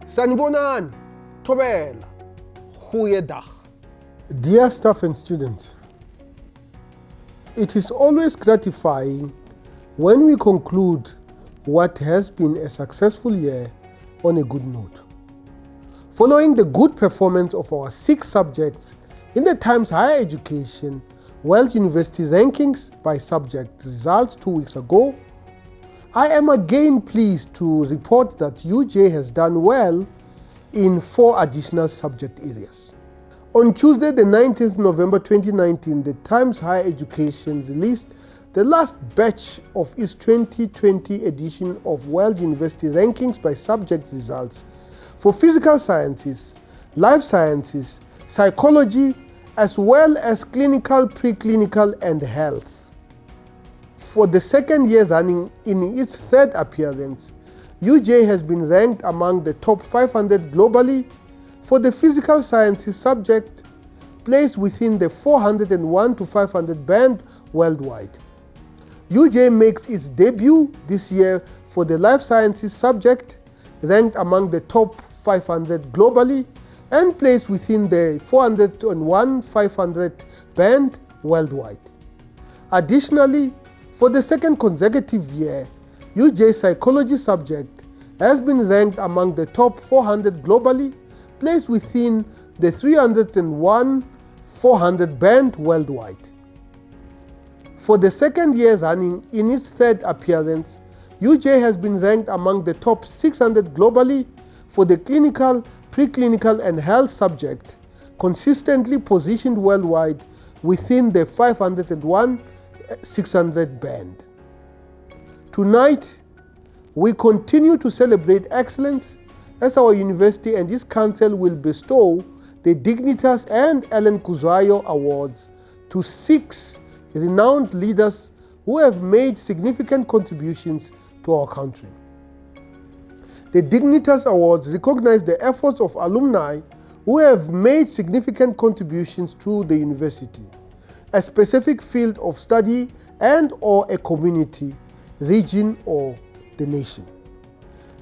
Sanibonani, Thobela, goeiedag. Dear staff and students, it is always gratifying when we conclude what has been a successful year on a good note. Following the good performance of our 6 subjects in the Times Higher Education World University Rankings by Subject results 2 weeks ago, I am again pleased to report that UJ has done well in 4 additional subject areas. On Tuesday, the 19th November 2019, the Times Higher Education released the last batch of its 2020 edition of World University Rankings by Subject results for physical sciences, life sciences, psychology, as well as clinical, preclinical, and health. For the second year running in its 3rd appearance, UJ has been ranked among the top 500 globally for the physical sciences subject, placed within the 401 to 500 band worldwide. UJ makes its debut this year for the life sciences subject, ranked among the top 500 globally and placed within the 401-500 band worldwide. Additionally, for the second consecutive year, UJ psychology subject has been ranked among the top 400 globally, placed within the 301-400 band worldwide. For the second year running in its 3rd appearance, UJ has been ranked among the top 600 globally for the clinical, preclinical, and health subject, consistently positioned worldwide within the 501-600 band. Tonight, we continue to celebrate excellence as our university and its council will bestow the Dignitas and Ellen Kuzwayo Awards to 6 renowned leaders who have made significant contributions to our country. The Dignitas Awards recognize the efforts of alumni who have made significant contributions to the university, a specific field of study and/or a community, region, or the nation.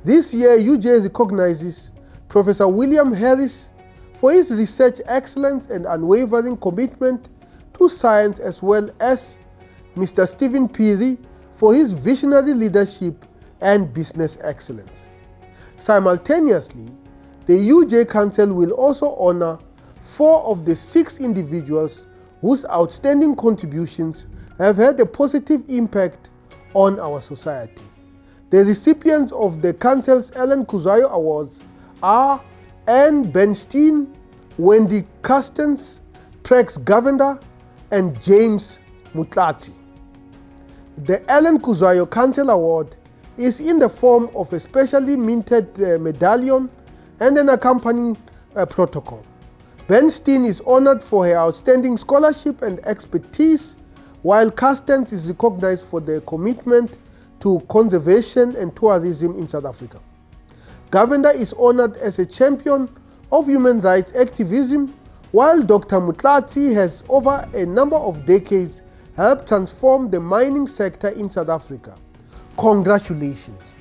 This year, UJ recognizes Professor William Harris for his research excellence and unwavering commitment to science, as well as Mr. Stephen Phiri for his visionary leadership and business excellence. Simultaneously, the UJ Council will also honor 4 of the 6 individuals whose outstanding contributions have had a positive impact on our society. The recipients of the Council's Ellen Kuzwayo Awards are Anne Bernstein, Wendy Custance, Prex Govender, and James Mutlatsi. The Ellen Kuzwayo Council Award is in the form of a specially minted medallion and an accompanying protocol. Bernstein is honored for her outstanding scholarship and expertise, while Custance is recognized for their commitment to conservation and tourism in South Africa. Govender is honored as a champion of human rights activism, while Dr. Mutlatsi has over a number of decades helped transform the mining sector in South Africa. Congratulations.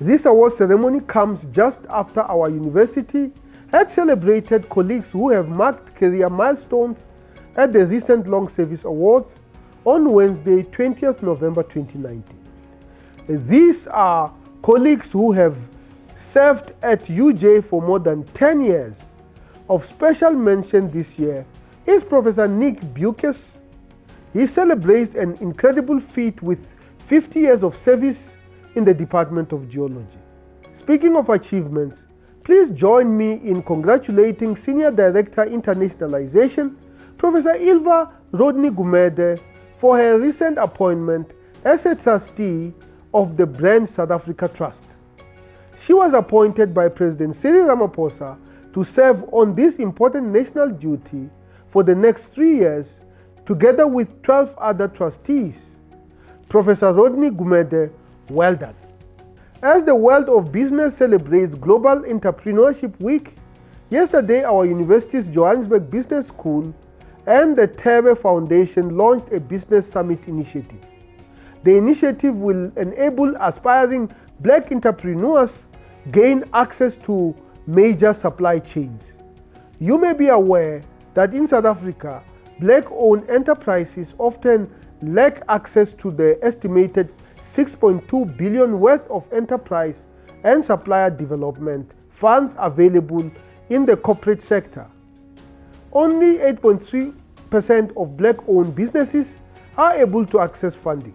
This award ceremony comes just after our university had celebrated colleagues who have marked career milestones at the recent Long Service Awards on Wednesday, 20th November 2019. These are colleagues who have served at UJ for more than 10 years. Of special mention this year is Professor Nick Bukes. He celebrates an incredible feat with 50 years of service in the Department of Geology. Speaking of achievements, please join me in congratulating Senior Director Internationalization, Professor Ylva Rodney-Gumede, for her recent appointment as a trustee of the Brand South Africa Trust. She was appointed by President Cyril Ramaphosa to serve on this important national duty for the next 3 years, together with 12 other trustees. Professor Rodney-Gumede, well done. As the world of business celebrates Global Entrepreneurship Week, yesterday our university's Johannesburg Business School and the Thebe Foundation launched a Business Summit initiative. The initiative will enable aspiring Black entrepreneurs gain access to major supply chains. You may be aware that in South Africa, black-owned enterprises often lack access to the estimated 6.2 billion worth of enterprise and supplier development funds available in the corporate sector. Only 8.3% of black-owned businesses are able to access funding.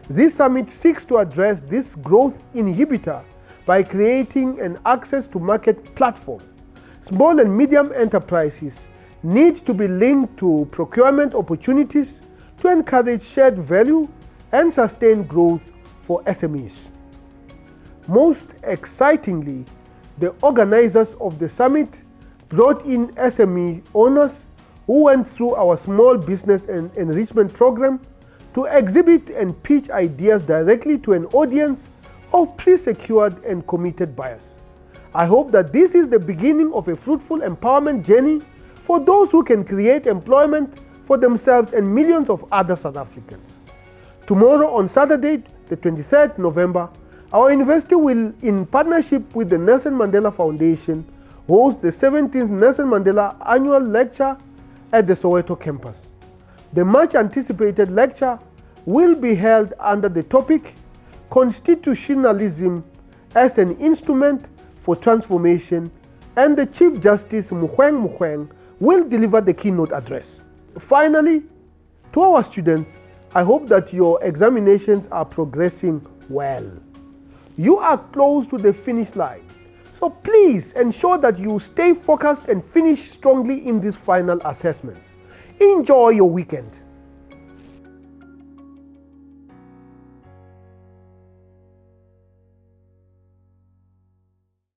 This summit seeks to address this growth inhibitor by creating an access to market platform. Small and medium enterprises need to be linked to procurement opportunities to encourage shared value and sustain growth for SMEs. Most excitingly, the organizers of the summit brought in SME owners who went through our small business and enrichment program to exhibit and pitch ideas directly to an audience of pre-secured and committed buyers. I hope that this is the beginning of a fruitful empowerment journey for those who can create employment for themselves and millions of other South Africans. Tomorrow on Saturday, the 23rd November, our university will, in partnership with the Nelson Mandela Foundation, host the 17th Nelson Mandela Annual Lecture at the Soweto campus. The much anticipated lecture will be held under the topic Constitutionalism as an Instrument for Transformation, and the Chief Justice Mogoeng will deliver the keynote address. Finally, to our students, I hope that your examinations are progressing well. You are close to the finish line, so please ensure that you stay focused and finish strongly in these final assessments. Enjoy your weekend.